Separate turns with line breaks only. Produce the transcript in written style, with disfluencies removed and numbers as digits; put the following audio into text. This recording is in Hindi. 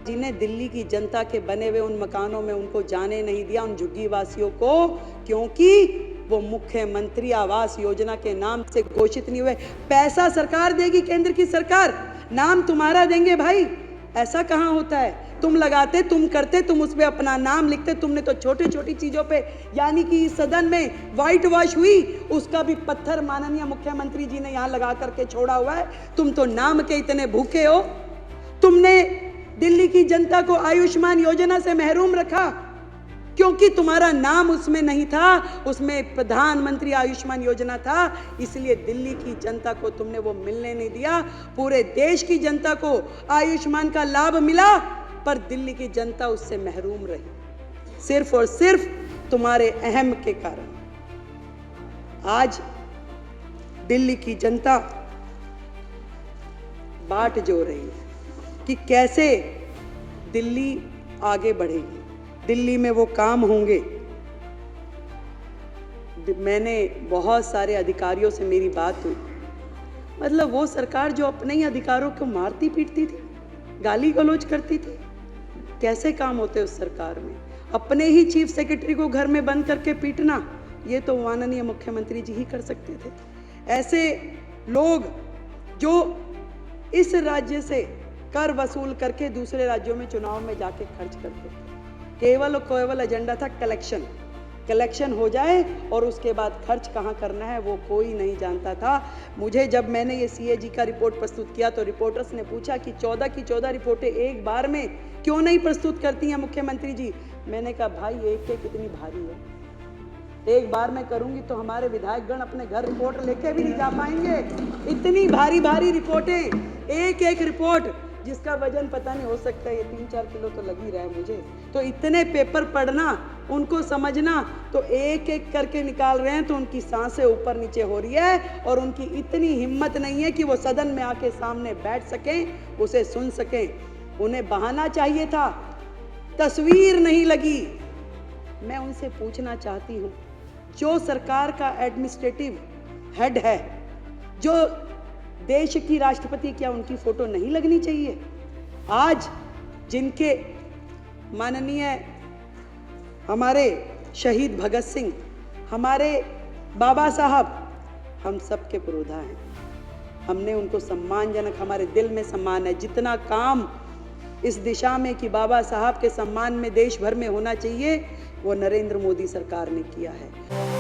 जिन्हें दिल्ली की जनता के बने हुए उन मकानों में उनको जाने नहीं दिया, उन झुग्गी वासियों को, क्योंकि वो मुख्यमंत्री आवास योजना के नाम से घोषित नहीं हुए। पैसा सरकार देगी, केंद्र की सरकार, नाम तुम्हारा देंगे भाई। ऐसा कहाँ होता है? तुम लगाते, तुम करते, तुम उस पे अपना नाम लिखते। तुमने तो छोटी छोटी चीजों पे, यानी कि इस सदन में व्हाइट वॉश हुई, उसका भी पत्थर माननीय मुख्यमंत्री जी ने यहाँ लगा करके छोड़ा हुआ है। तुम तो नाम के इतने भूखे हो। तुमने दिल्ली की जनता को आयुष्मान योजना से महरूम रखा क्योंकि तुम्हारा नाम उसमें नहीं था, उसमें प्रधानमंत्री आयुष्मान योजना था, इसलिए दिल्ली की जनता को तुमने वो मिलने नहीं दिया। पूरे देश की जनता को आयुष्मान का लाभ मिला, पर दिल्ली की जनता उससे महरूम रही, सिर्फ और सिर्फ तुम्हारे अहम के कारण। आज दिल्ली की जनता बाट जो रही है कि कैसे दिल्ली आगे बढ़ेगी, दिल्ली में वो काम होंगे। मैंने बहुत सारे अधिकारियों से मेरी बात हुई, मतलब वो सरकार जो अपने ही अधिकारों को मारती पीटती थी, गाली गलौज करती थी, कैसे काम होते उस सरकार में? अपने ही चीफ सेक्रेटरी को घर में बंद करके पीटना, ये तो माननीय मुख्यमंत्री जी ही कर सकते थे। ऐसे लोग जो इस राज्य से कर वसूल करके दूसरे राज्यों में चुनाव में जाके खर्च करते थे, केवल एजेंडा था कलेक्शन हो जाए और उसके बाद खर्च कहाँ करना है वो कोई नहीं जानता था। मुझे जब मैंने ये सीएजी का रिपोर्ट प्रस्तुत किया तो रिपोर्टर्स ने पूछा कि 14 की 14 रिपोर्टें एक बार में क्यों नहीं प्रस्तुत करती हैं मुख्यमंत्री जी? मैंने कहा भाई एक कितनी भारी है, एक बार में करूंगी तो हमारे विधायकगण अपने घर रिपोर्ट लेके भी नहीं जा पाएंगे। इतनी भारी भारी रिपोर्टें, एक रिपोर्ट जिसका वजन पता नहीं, हो सकता है ये 3-4 किलो तो लग ही रहा है मुझे। तो इतने पेपर पढ़ना, उनको समझना, तो एक एक करके निकाल रहे हैं तो उनकी सांसें ऊपर नीचे हो रही है और उनकी इतनी हिम्मत नहीं है कि वो सदन में आके सामने बैठ सकें, उसे सुन सकें। उन्हें बहाना चाहिए था, तस्वीर नहीं लगी। मैं उनसे पूछना चाहती हूँ, जो सरकार का एडमिनिस्ट्रेटिव हेड है, जो देश की राष्ट्रपति, क्या उनकी फोटो नहीं लगनी चाहिए? आज जिनके माननीय हमारे शहीद भगत सिंह, हमारे बाबा साहब, हम सबके पुरोधा हैं। हमने उनको सम्मानजनक, हमारे दिल में सम्मान है। जितना काम इस दिशा में कि बाबा साहब के सम्मान में देश भर में होना चाहिए, वो नरेंद्र मोदी सरकार ने किया है।